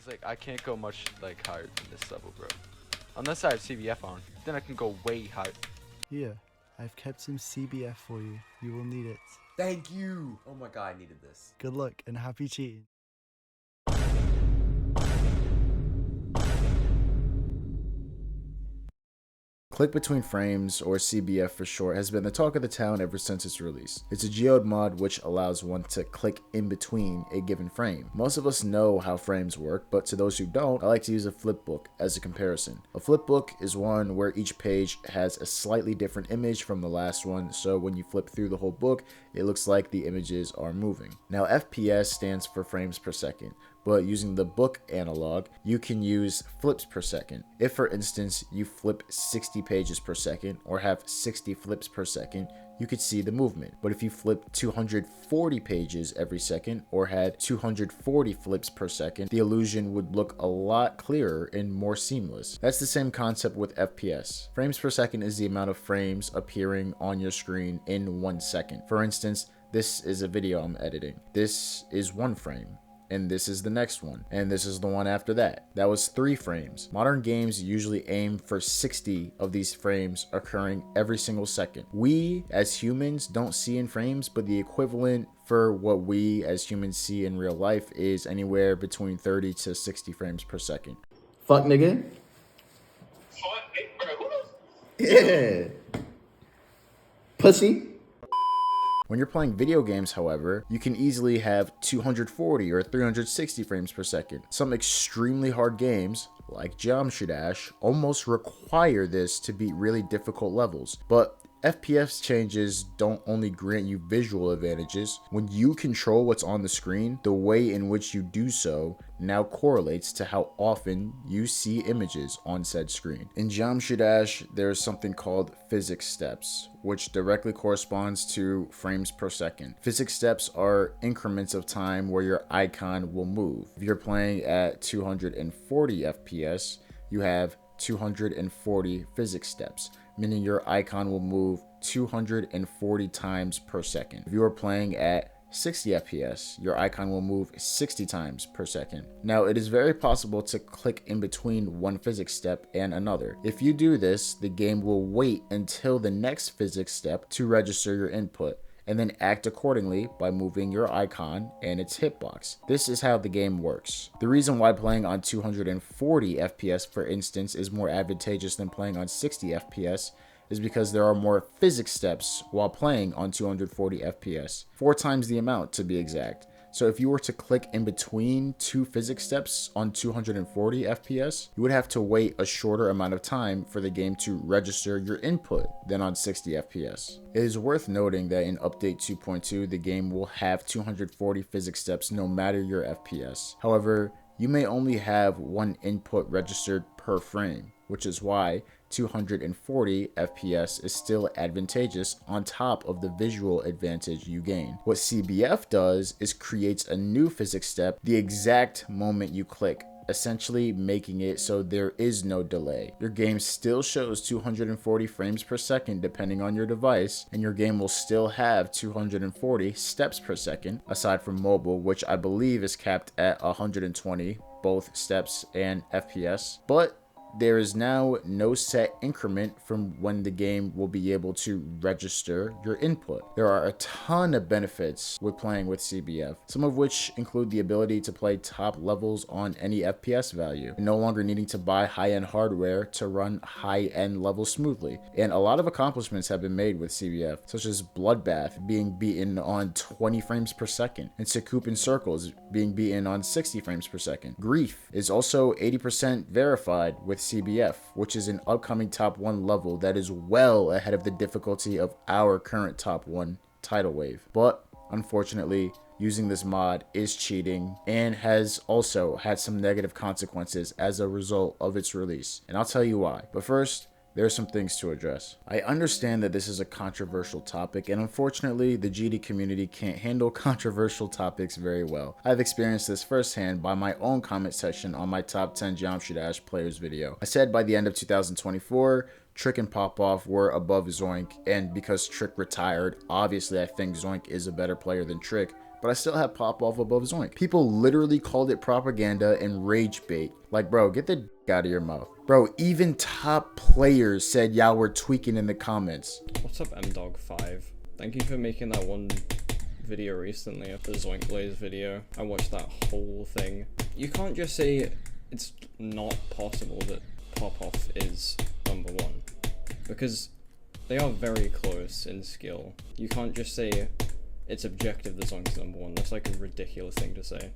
Cause like I can't go much like higher than this level, bro. Unless I have CBF on, then I can go way higher. Here, I've kept some CBF for you. You will need it. Thank you. Oh my god, I needed this. Good luck and happy cheating. Click Between Frames, or CBF for short, has been the talk of the town ever since its release. It's a geode mod which allows one to click in between a given frame. Most of us know how frames work, but to those who don't, I like to use a flipbook as a comparison. A flipbook is one where each page has a slightly different image from the last one, so when you flip through the whole book, it looks like the images are moving. Now, FPS stands for frames per second, but using the book analog, you can use flips per second. If, for instance, you flip 60 pages per second or have 60 flips per second, you could see the movement. But if you flip 240 pages every second or had 240 flips per second, the illusion would look a lot clearer and more seamless. That's the same concept with FPS. Frames per second is the amount of frames appearing on your screen in 1 second. For instance, this is a video I'm editing. This is 1 frame. And this is the next one, and this is the one after that. That was 3 frames. Modern games usually aim for 60 of these frames occurring every single second. We, as humans, don't see in frames, but the equivalent for what we as humans see in real life is anywhere between 30 to 60 frames per second. Fuck nigga. Yeah. Pussy. When you're playing video games, however, you can easily have 240 or 360 frames per second. Some extremely hard games, like Geometry Dash, almost require this to beat really difficult levels. But FPS changes don't only grant you visual advantages. When you control what's on the screen, the way in which you do so now correlates to how often you see images on said screen. In Geometry Dash, there is something called physics steps, which directly corresponds to frames per second. Physics steps are increments of time where your icon will move. If you're playing at 240 FPS, you have 240 physics steps, meaning your icon will move 240 times per second. If you are playing at 60 FPS, your icon will move 60 times per second. Now, it is very possible to click in between one physics step and another. If you do this, the game will wait until the next physics step to register your input, and then act accordingly by moving your icon and its hitbox. This is how the game works. The reason why playing on 240 FPS, for instance, is more advantageous than playing on 60 FPS is because there are more physics steps while playing on 240 FPS. 4 times the amount to be exact. So if you were to click in between 2 physics steps on 240 FPS, you would have to wait a shorter amount of time for the game to register your input than on 60 FPS. It is worth noting that in Update 2.2, the game will have 240 physics steps no matter your FPS. However, you may only have 1 input registered per frame, which is why 240 FPS is still advantageous on top of the visual advantage you gain. What CBF does is creates a new physics step the exact moment you click, essentially making it so there is no delay. Your game still shows 240 frames per second depending on your device, and your game will still have 240 steps per second, aside from mobile, which I believe is capped at 120, both steps and FPS. But there is now no set increment from when the game will be able to register your input. There are a ton of benefits with playing with CBF, some of which include the ability to play top levels on any FPS value, and no longer needing to buy high-end hardware to run high-end levels smoothly. And a lot of accomplishments have been made with CBF, such as Bloodbath being beaten on 20 frames per second, and Secoup in Circles being beaten on 60 frames per second. Grief is also 80% verified with CBF, which is an upcoming top 1 level that is well ahead of the difficulty of our current top 1 tidal wave. But unfortunately, using this mod is cheating and has also had some negative consequences as a result of its release, and I'll tell you why. But first, there are some things to address. I understand that this is a controversial topic, and unfortunately, the GD community can't handle controversial topics very well. I've experienced this firsthand by my own comment section on my top 10 Geometry Dash players video. I said by the end of 2024, Trick and Popoff were above Zoink, and because Trick retired, obviously I think Zoink is a better player than Trick, but I still have pop off above Zoink. People literally called it propaganda and rage bait. Like, bro, get the out of your mouth. Bro, even top players said y'all were tweaking in the comments. What's up, Mdog5? Thank you for making that one video recently of the Zoink Blaze video. I watched that whole thing. You can't just say it's not possible that pop-off is number one, because they are very close in skill. You can't just say it's objective that Zoink's number one. That's like a ridiculous thing to say.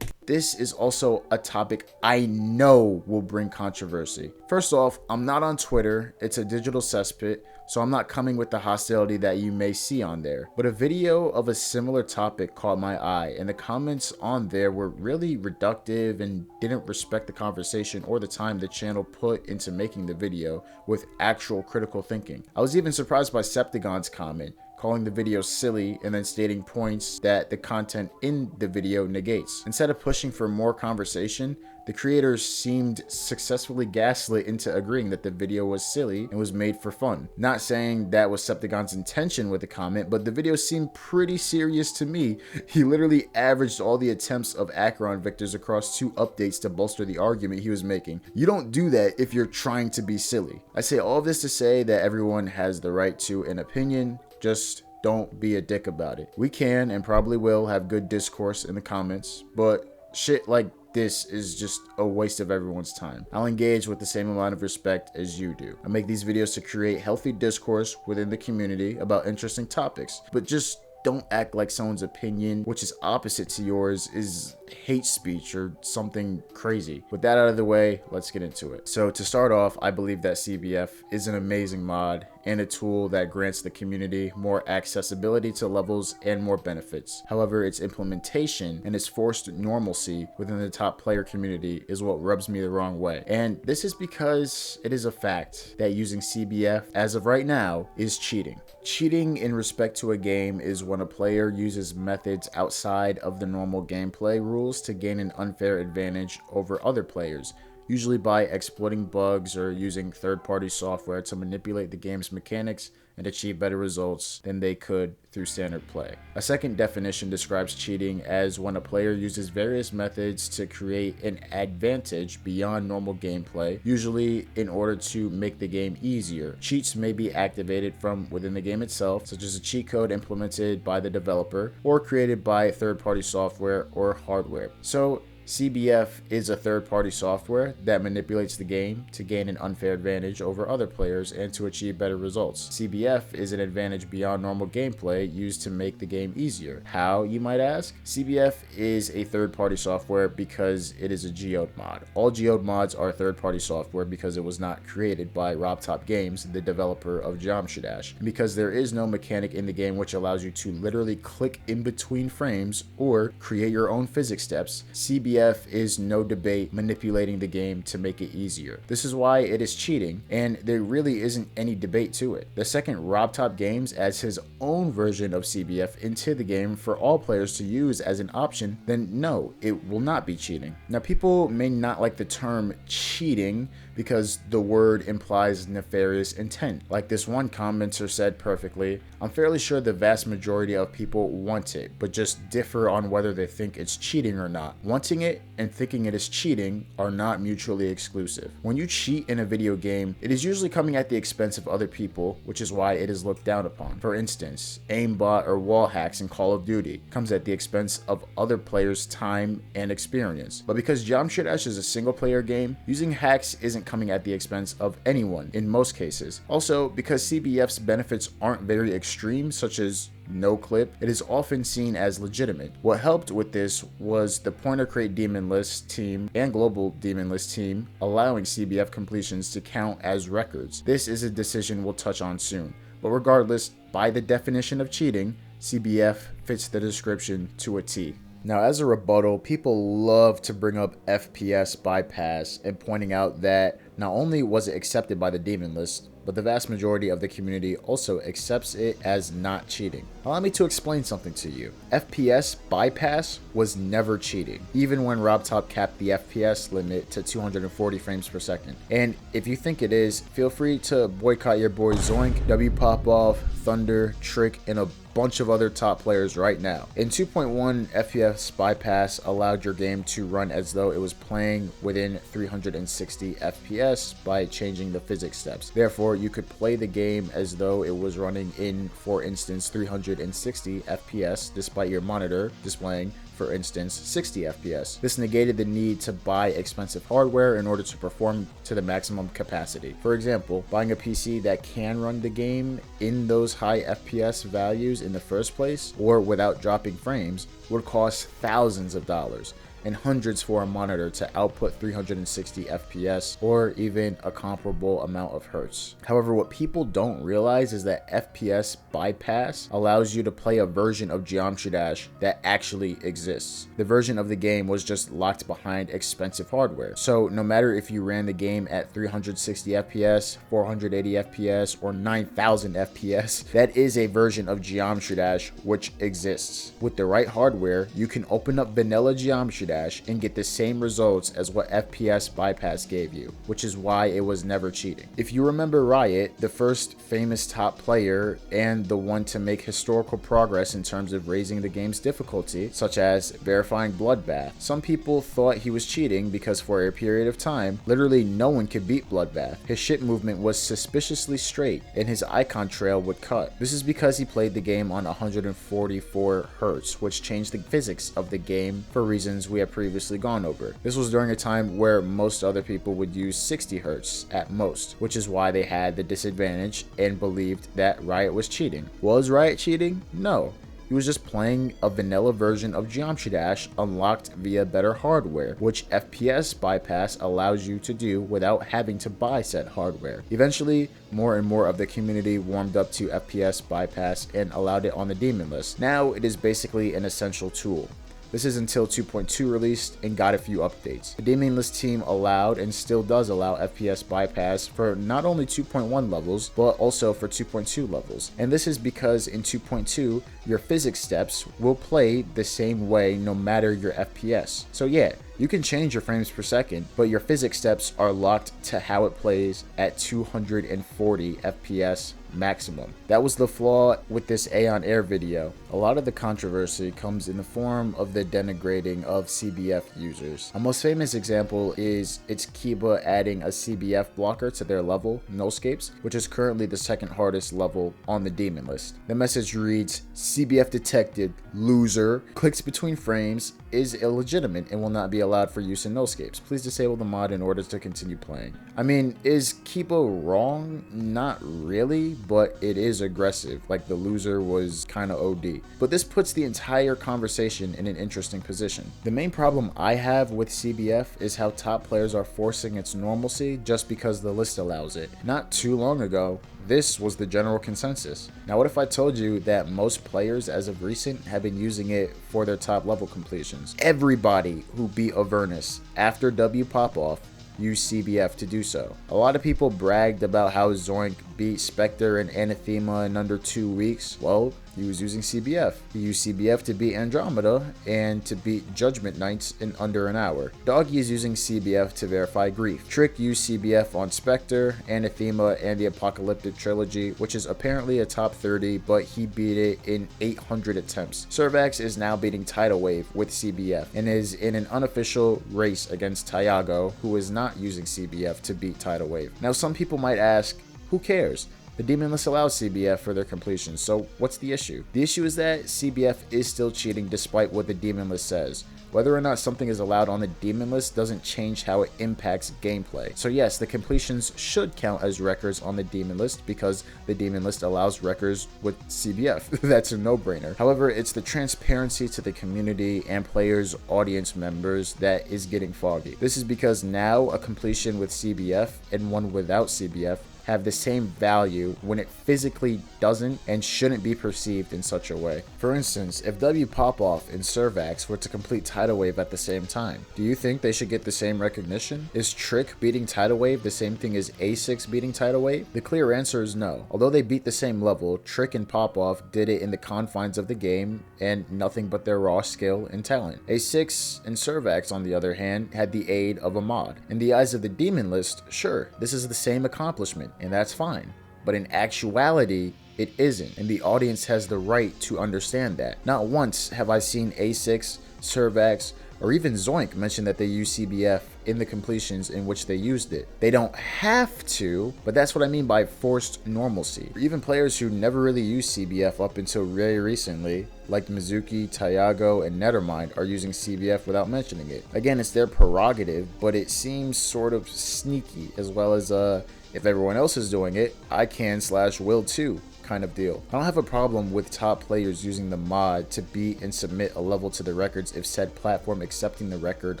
This is also a topic I know will bring controversy. First off, I'm not on Twitter. It's a digital cesspit, so I'm not coming with the hostility that you may see on there. But a video of a similar topic caught my eye, and the comments on there were really reductive and didn't respect the conversation or the time the channel put into making the video with actual critical thinking. I was even surprised by Septagon's comment, calling the video silly and then stating points that the content in the video negates. Instead of pushing for more conversation, the creators seemed successfully gaslit into agreeing that the video was silly and was made for fun. Not saying that was Septagon's intention with the comment, but the video seemed pretty serious to me. He literally averaged all the attempts of Acheron victors across 2 updates to bolster the argument he was making. You don't do that if you're trying to be silly. I say all of this to say that everyone has the right to an opinion. Just don't be a dick about it. We can and probably will have good discourse in the comments, but shit like this is just a waste of everyone's time. I'll engage with the same amount of respect as you do. I make these videos to create healthy discourse within the community about interesting topics, but just don't act like someone's opinion, which is opposite to yours, is hate speech or something crazy. With that out of the way, let's get into it. So to start off, I believe that CBF is an amazing mod and a tool that grants the community more accessibility to levels and more benefits. However, its implementation and its forced normalcy within the top player community is what rubs me the wrong way. And this is because it is a fact that using CBF as of right now is cheating. Cheating in respect to a game is when a player uses methods outside of the normal gameplay rules to gain an unfair advantage over other players, usually by exploiting bugs or using third-party software to manipulate the game's mechanics and achieve better results than they could through standard play. A second definition describes cheating as when a player uses various methods to create an advantage beyond normal gameplay, usually in order to make the game easier. Cheats may be activated from within the game itself, such as a cheat code implemented by the developer or created by third-party software or hardware. So CBF is a third-party software that manipulates the game to gain an unfair advantage over other players and to achieve better results. CBF is an advantage beyond normal gameplay used to make the game easier. How, you might ask? CBF is a third-party software because it is a geode mod. All geode mods are third-party software because it was not created by Robtop Games, the developer of Jamshadash, and because there is no mechanic in the game which allows you to literally click in between frames or create your own physics steps. CBF is no debate manipulating the game to make it easier. This is why it is cheating, and there really isn't any debate to it. The second Robtop Games adds his own version of CBF into the game for all players to use as an option, then no, it will not be cheating. Now, people may not like the term cheating because the word implies nefarious intent. Like this one commenter said perfectly, I'm fairly sure the vast majority of people want it, but just differ on whether they think it's cheating or not. Wanting it and thinking it is cheating are not mutually exclusive. When you cheat in a video game, it is usually coming at the expense of other people, which is why it is looked down upon. For instance, aimbot or wall hacks in Call of Duty comes at the expense of other players' time and experience. But because Jamshadash is a single player game, using hacks isn't coming at the expense of anyone in most cases. Also, because CBF's benefits aren't very extreme, such as no clip, it is often seen as legitimate. What helped with this was the pointercrate demonlist team and global demonlist team allowing CBF completions to count as records. This is a decision we'll touch on soon, but regardless, by the definition of cheating, CBF fits the description to a T. Now, as a rebuttal, people love to bring up FPS Bypass and pointing out that not only was it accepted by the demon list, but the vast majority of the community also accepts it as not cheating. Allow me to explain something to you. FPS Bypass was never cheating, even when Robtop capped the FPS limit to 240 frames per second. And if you think it is, feel free to boycott your boy Zoink, W Pop Off, Thunder, Trick, and a bunch of other top players right now. In 2.1, FPS Bypass allowed your game to run as though it was playing within 360 FPS by changing the physics steps. Therefore, you could play the game as though it was running in, for instance, 360 FPS despite your monitor displaying, for instance, 60 FPS. This negated the need to buy expensive hardware in order to perform to the maximum capacity. For example, buying a PC that can run the game in those high FPS values in the first place, or without dropping frames, would cost thousands of dollars and hundreds for a monitor to output 360 FPS or even a comparable amount of hertz. However, what people don't realize is that FPS Bypass allows you to play a version of Geometry Dash that actually exists. The version of the game was just locked behind expensive hardware. So no matter if you ran the game at 360 FPS, 480 FPS, or 9000 FPS, that is a version of Geometry Dash which exists. With the right hardware, you can open up vanilla Geometry Dash and get the same results as what FPS Bypass gave you, which is why it was never cheating. If you remember Riot, the first famous top player and the one to make historical progress in terms of raising the game's difficulty, such as verifying Bloodbath, some people thought he was cheating because for a period of time, literally no one could beat Bloodbath. His ship movement was suspiciously straight and his icon trail would cut. This is because he played the game on 144 Hz, which changed the physics of the game for reasons we have previously gone over. This was during a time where most other people would use 60 Hz at most, which is why they had the disadvantage and believed that Riot was cheating. Was Riot cheating? No. He was just playing a vanilla version of Geometry Dash unlocked via better hardware, which FPS Bypass allows you to do without having to buy said hardware. Eventually, more and more of the community warmed up to FPS Bypass and allowed it on the daemon list. Now it is basically an essential tool. This is until 2.2 released and got a few updates. The daemon list team allowed and still does allow FPS Bypass for not only 2.1 levels, but also for 2.2 levels. And this is because in 2.2, your physics steps will play the same way no matter your FPS. So yeah, you can change your frames per second, but your physics steps are locked to how it plays at 240 FPS maximum. That was the flaw with this Aeon Air video. A lot of the controversy comes in the form of the denigrating of CBF users. A most famous example is its Kiba adding a CBF blocker to their level, Nullscapes, which is currently the second hardest level on the daemon list. The message reads, "CBF detected, loser, clicks between frames, is illegitimate and will not be allowed for use in Nullscapes. Please disable the mod in order to continue playing." I mean, is Kiba wrong? Not really, but it is aggressive, like the loser was kinda OD. But this puts the entire conversation in an interesting position. The main problem I have with CBF is how top players are forcing its normalcy just because the list allows it. Not too long ago, this was the general consensus. Now what if I told you that most players as of recent have been using it for their top level completions? Everybody who beat Avernus after W pop-off used CBF to do so. A lot of people bragged about how Zoink beat Spectre and Anathema in under 2 weeks. Well, he was using CBF. He used CBF to beat Andromeda and to beat Judgment Knights in under an hour. Doggy is using CBF to verify Grief. Trick used CBF on Spectre, Anathema, and the Apocalyptic Trilogy, which is apparently a top 30, but he beat it in 800 attempts. Servax is now beating Tidal Wave with CBF and is in an unofficial race against Tyago, who is not using CBF to beat Tidal Wave. Now some people might ask, who cares? The daemon list allows CBF for their completion, so what's the issue? The issue is that CBF is still cheating despite what the daemon list says. Whether or not something is allowed on the daemon list doesn't change how it impacts gameplay. So yes, the completions should count as records on the daemon list because the daemon list allows records with CBF. That's a no-brainer. However, it's the transparency to the community and players, audience members that is getting foggy. This is because now a completion with CBF and one without CBF have the same value when it physically doesn't and shouldn't be perceived in such a way. For instance, if W Popoff and Servax were to complete Tidal Wave at the same time, do you think they should get the same recognition? Is Trick beating Tidal Wave the same thing as A6 beating Tidal Wave? The clear answer is no. Although they beat the same level, Trick and Popoff did it in the confines of the game and nothing but their raw skill and talent. A6 and Servax, on the other hand, had the aid of a mod. In the eyes of the Demon list, sure, this is the same accomplishment, and that's fine. But in actuality, it isn't, and the audience has the right to understand that. Not once have I seen A6, Servax, or even Zoink mention that they use CBF in the completions in which they used it. They don't have to, but that's what I mean by forced normalcy. Even players who never really used CBF up until very recently, like Mizuki, Tayago, and Nethermind, are using CBF without mentioning it. Again, it's their prerogative, but it seems sort of sneaky, as well as if everyone else is doing it, I can/will too kind of deal. I don't have a problem with top players using the mod to beat and submit a level to the records if said platform accepting the record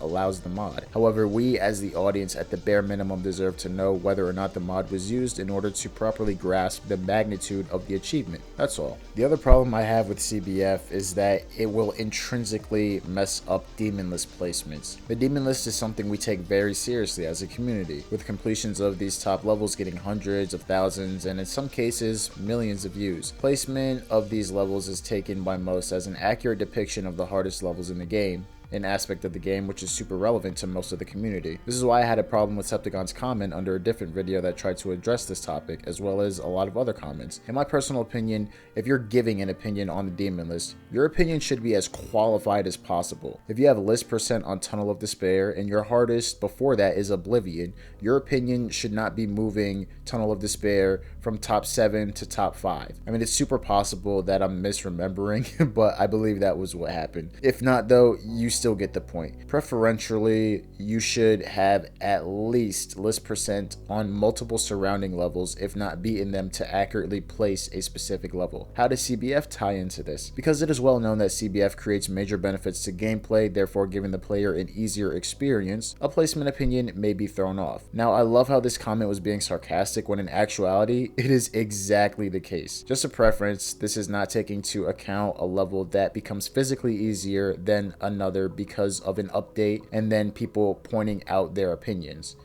allows the mod. However, we as the audience at the bare minimum deserve to know whether or not the mod was used in order to properly grasp the magnitude of the achievement. That's all. The other problem I have with CBF is that it will intrinsically mess up demon list placements. The demon list is something we take very seriously as a community, with completions of these top levels getting hundreds of thousands and in some cases millions of views. Placement of these levels is taken by most as an accurate depiction of the hardest levels in the game, an aspect of the game which is super relevant to most of the community. This is why I had a problem with Septagon's comment under a different video that tried to address this topic, as well as a lot of other comments. In my personal opinion, if you're giving an opinion on the demon list, your opinion should be as qualified as possible. If you have list percent on Tunnel of Despair and your hardest before that is Oblivion, your opinion should not be moving Tunnel of Despair from top 7 to top 5. I mean, it's super possible that I'm misremembering, but I believe that was what happened. If not though, you still get the point. Preferentially, you should have at least list percent on multiple surrounding levels, if not beaten them to accurately place a specific level. How does CBF tie into this? Because it is well known that CBF creates major benefits to gameplay, therefore giving the player an easier experience, a placement opinion may be thrown off. Now, I love how this comment was being sarcastic when in actuality, it is exactly the case. Just a preference, this is not taking into account a level that becomes physically easier than another because of an update and then people pointing out their opinions.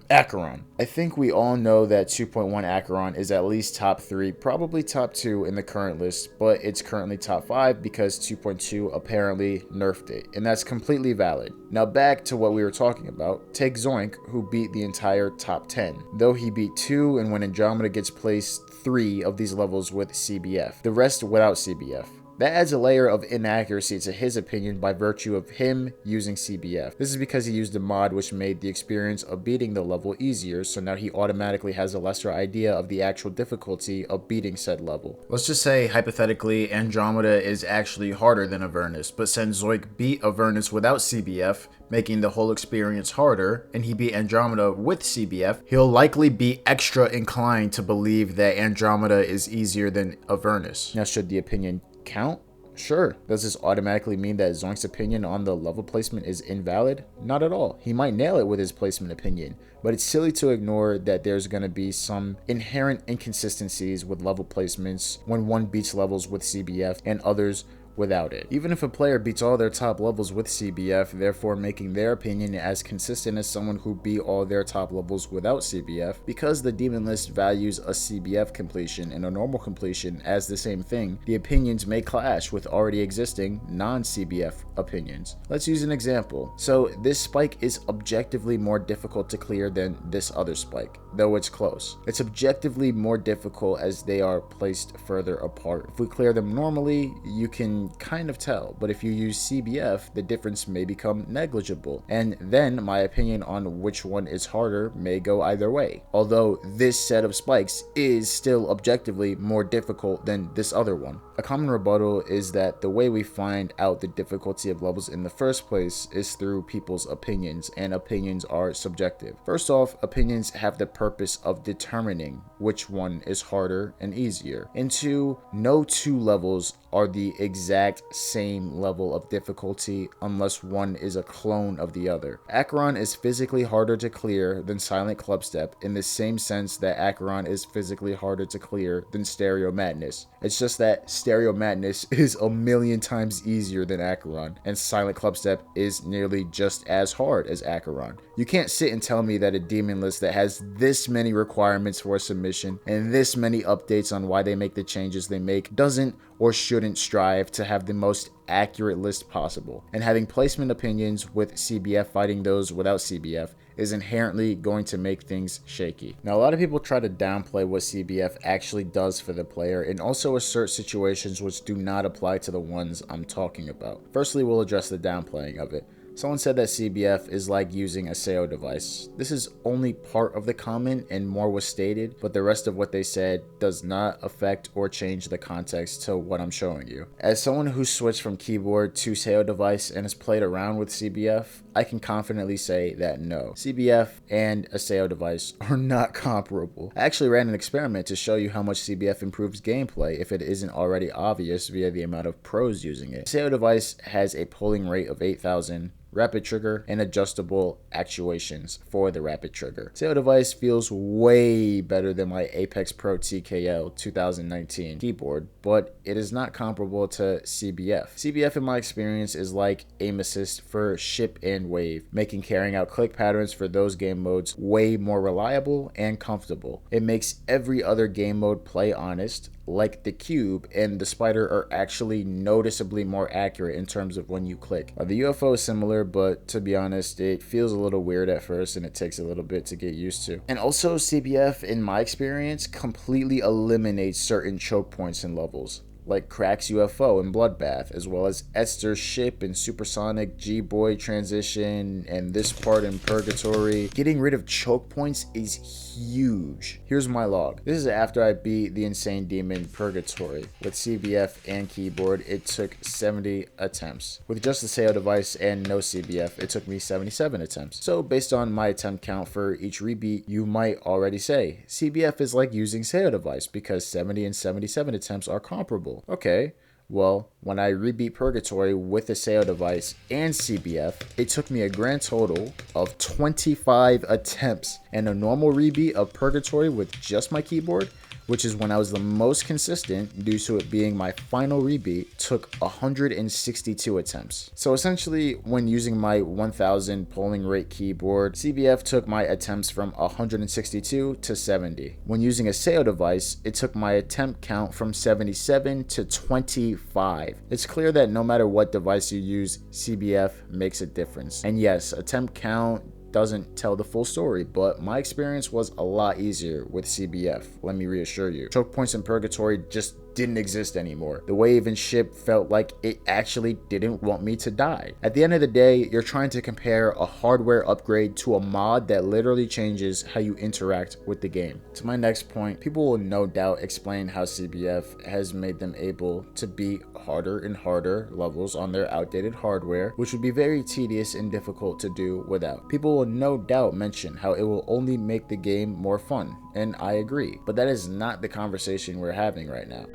Acheron. I think we all know that 2.1 Acheron is at least top 3, probably top 2 in the current list, but it's currently top 5 because 2.2 apparently nerfed it, and that's completely valid. Now back to what we were talking about. Take Zoink, who beat the entire top 10, though he beat 2 and when Andromeda gets placed 3 of these levels with CBF, the rest without CBF. That adds a layer of inaccuracy to his opinion by virtue of him using CBF. This is because he used a mod which made the experience of beating the level easier, so now he automatically has a lesser idea of the actual difficulty of beating said level. Let's just say, hypothetically, Andromeda is actually harder than Avernus, but since Zoink beat Avernus without CBF, making the whole experience harder, and he beat Andromeda with CBF, he'll likely be extra inclined to believe that Andromeda is easier than Avernus. Now, should the opinion count? Sure. Does this automatically mean that Zoink's opinion on the level placement is invalid? Not at all. He might nail it with his placement opinion, but it's silly to ignore that there's going to be some inherent inconsistencies with level placements when one beats levels with CBF and others without it. Even if a player beats all their top levels with CBF, therefore making their opinion as consistent as someone who beat all their top levels without CBF, because the demon list values a CBF completion and a normal completion as the same thing, the opinions may clash with already existing non-CBF opinions. Let's use an example. So this spike is objectively more difficult to clear than this other spike, though it's close. It's objectively more difficult as they are placed further apart. If we clear them normally, you can kind of tell, but if you use CBF, the difference may become negligible, and then my opinion on which one is harder may go either way, although this set of spikes is still objectively more difficult than this other one. A common rebuttal is that the way we find out the difficulty of levels in the first place is through people's opinions, and opinions are subjective. First off, opinions have the purpose of determining which one is harder and easier. And two, no two levels are the exact same level of difficulty unless one is a clone of the other. Acheron is physically harder to clear than Silent Clubstep in the same sense that Acheron is physically harder to clear than Stereo Madness. It's just that Stereo Madness is a million times easier than Acheron, and Silent Clubstep is nearly just as hard as Acheron. You can't sit and tell me that a demon list that has this many requirements for submission and this many updates on why they make the changes they make doesn't or shouldn't strive to have the most accurate list possible, and having placement opinions with CBF fighting those without CBF is inherently going to make things shaky. Now, a lot of people try to downplay what CBF actually does for the player and also assert situations which do not apply to the ones I'm talking about. Firstly, we'll address the downplaying of it. Someone said that CBF is like using a SEO device. This is only part of the comment and more was stated, but the rest of what they said does not affect or change the context to what I'm showing you. As someone who switched from keyboard to SEO device and has played around with CBF, I can confidently say that no, CBF and a SEO device are not comparable. I actually ran an experiment to show you how much CBF improves gameplay if it isn't already obvious via the amount of pros using it. SEO device has a polling rate of 8,000, rapid trigger, and adjustable actuations for the rapid trigger. SEO device feels way better than my Apex Pro TKL 2019 keyboard, but it is not comparable to CBF. CBF in my experience is like aim assist for ship and wave, making carrying out click patterns for those game modes way more reliable and comfortable. It makes every other game mode play honest, like the cube and the spider are actually noticeably more accurate in terms of when you click. The UFO is similar, but to be honest, it feels a little weird at first and it takes a little bit to get used to. And also CBF, in my experience, completely eliminates certain choke points in levels, like Crack's UFO and Bloodbath, as well as Esther's ship and Supersonic G-Boy transition and this part in Purgatory. Getting rid of choke points is huge. Here's my log. This is after I beat the Insane Demon Purgatory. With CBF and keyboard, it took 70 attempts. With just the SEO device and no CBF, it took me 77 attempts. So based on my attempt count for each rebeat, you might already say CBF is like using SEO device because 70 and 77 attempts are comparable. Okay, well, when I rebeat Purgatory with the SEO device and CBF, it took me a grand total of 25 attempts, and a normal rebeat of Purgatory with just my keyboard, which is when I was the most consistent due to it being my final rebeat, took 162 attempts. So essentially, when using my 1000 polling rate keyboard, CBF took my attempts from 162 to 70. When using a SEO device, it took my attempt count from 77 to 25. It's clear that no matter what device you use, CBF makes a difference. And yes, attempt count doesn't tell the full story, but my experience was a lot easier with CBF, let me reassure you. Choke points in Purgatory just didn't exist anymore. The wave and ship felt like it actually didn't want me to die. At the end of the day, you're trying to compare a hardware upgrade to a mod that literally changes how you interact with the game. To my next point, people will no doubt explain how CBF has made them able to beat harder and harder levels on their outdated hardware, which would be very tedious and difficult to do without. People will no doubt mention how it will only make the game more fun, and I agree, but that is not the conversation we're having right now.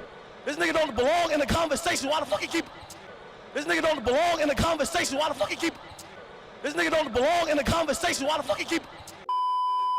This nigga don't belong in the conversation. Why the fuck he keep? This nigga don't belong in the conversation. Why the fuck he keep? This nigga don't belong in the conversation. Why the fuck he keep?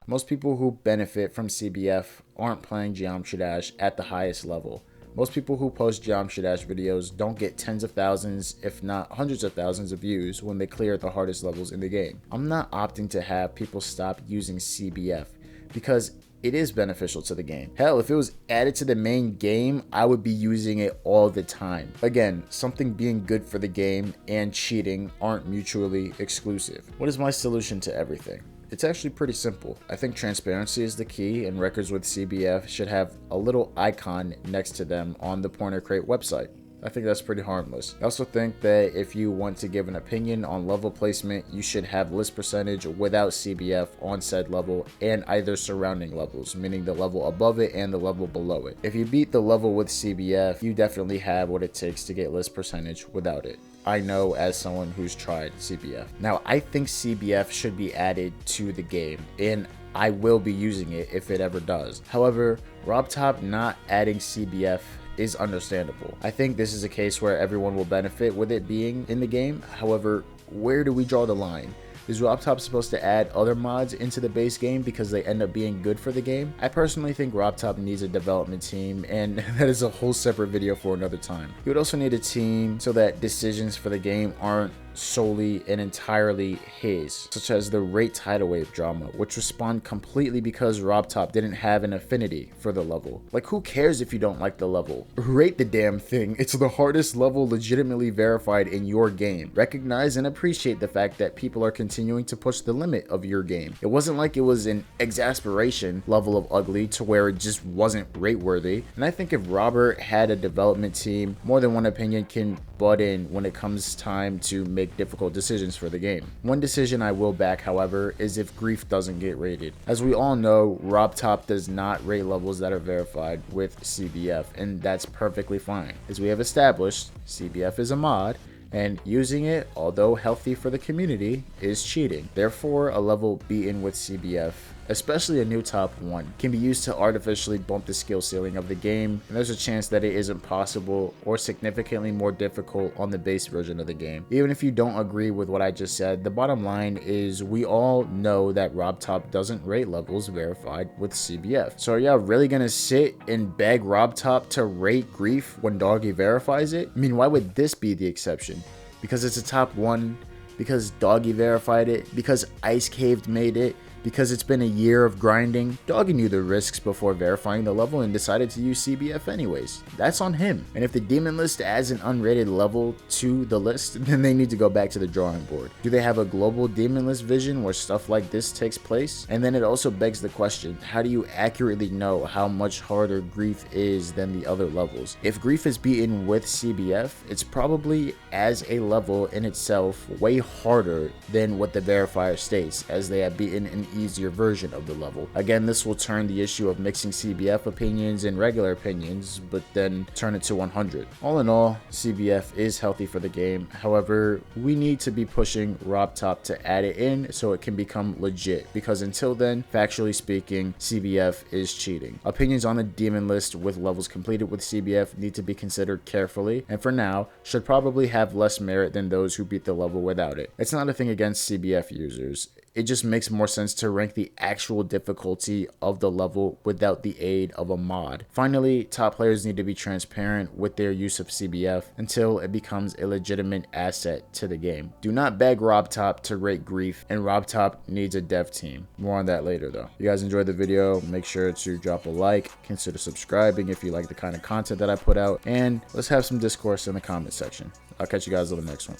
Most people who benefit from CBF aren't playing Geometry Dash at the highest level. Most people who post Geometry Dash videos don't get tens of thousands, if not hundreds of thousands of views when they clear the hardest levels in the game. I'm not opting to have people stop using CBF because it is beneficial to the game. Hell, if it was added to the main game, I would be using it all the time. Again, something being good for the game and cheating aren't mutually exclusive. What is my solution to everything? It's actually pretty simple. I think transparency is the key, and records with CBF should have a little icon next to them on the pointercrate website. I think that's pretty harmless. I also think that if you want to give an opinion on level placement, you should have list percentage without CBF on said level and either surrounding levels, meaning the level above it and the level below it. If you beat the level with CBF, you definitely have what it takes to get list percentage without it. I know as someone who's tried CBF. Now, I think CBF should be added to the game, and I will be using it if it ever does. However, Robtop not adding CBF is understandable. I think this is a case where everyone will benefit with it being in the game. However, where do we draw the line? Is Robtop supposed to add other mods into the base game because they end up being good for the game? I personally think Robtop needs a development team, and that is a whole separate video for another time. You would also need a team so that decisions for the game aren't solely and entirely his, such as the rate tidal wave drama, which respawned completely because Robtop didn't have an affinity for the level. Like, who cares if you don't like the level? Rate the damn thing. It's the hardest level legitimately verified in your game. Recognize and appreciate the fact that people are continuing to push the limit of your game. It wasn't like it was an exasperation level of ugly to where it just wasn't rate worthy. And I think if Robert had a development team, more than one opinion can butt in when it comes time to make difficult decisions for the game. One decision I will back, however, is if grief doesn't get rated. As we all know, Robtop does not rate levels that are verified with CBF, and that's perfectly fine. As we have established, CBF is a mod, and using it, although healthy for the community, is cheating. Therefore, a level beaten with CBF, especially a new top 1, can be used to artificially bump the skill ceiling of the game, and there's a chance that it isn't possible or significantly more difficult on the base version of the game. Even if you don't agree with what I just said, the bottom line is we all know that Robtop doesn't rate levels verified with CBF. So are y'all really gonna sit and beg Robtop to rate grief when Doggy verifies it? I mean, why would this be the exception? Because it's a top 1? Because Doggy verified it? Because Ice Caved made it? Because it's been a year of grinding? Doggy knew the risks before verifying the level and decided to use CBF anyways. That's on him. And if the demon list adds an unrated level to the list, then they need to go back to the drawing board. Do they have a global demon list vision where stuff like this takes place? And then it also begs the question, how do you accurately know how much harder grief is than the other levels? If grief is beaten with CBF, it's probably as a level in itself way harder than what the verifier states, as they have beaten an easier version of the level. Again, this will turn the issue of mixing CBF opinions and regular opinions, but then turn it to 100. All in all, CBF is healthy for the game. However, we need to be pushing Robtop to add it in so it can become legit, because until then, factually speaking, CBF is cheating. Opinions on the demon list with levels completed with CBF need to be considered carefully, and for now, should probably have less merit than those who beat the level without it. It's not a thing against CBF users. It just makes more sense to rank the actual difficulty of the level without the aid of a mod. Finally, top players need to be transparent with their use of CBF until it becomes a legitimate asset to the game. Do not beg Robtop to rate grief, and Robtop needs a dev team. More on that later though. If you guys enjoyed the video, make sure to drop a like, consider subscribing if you like the kind of content that I put out, and let's have some discourse in the comment section. I'll catch you guys on the next one.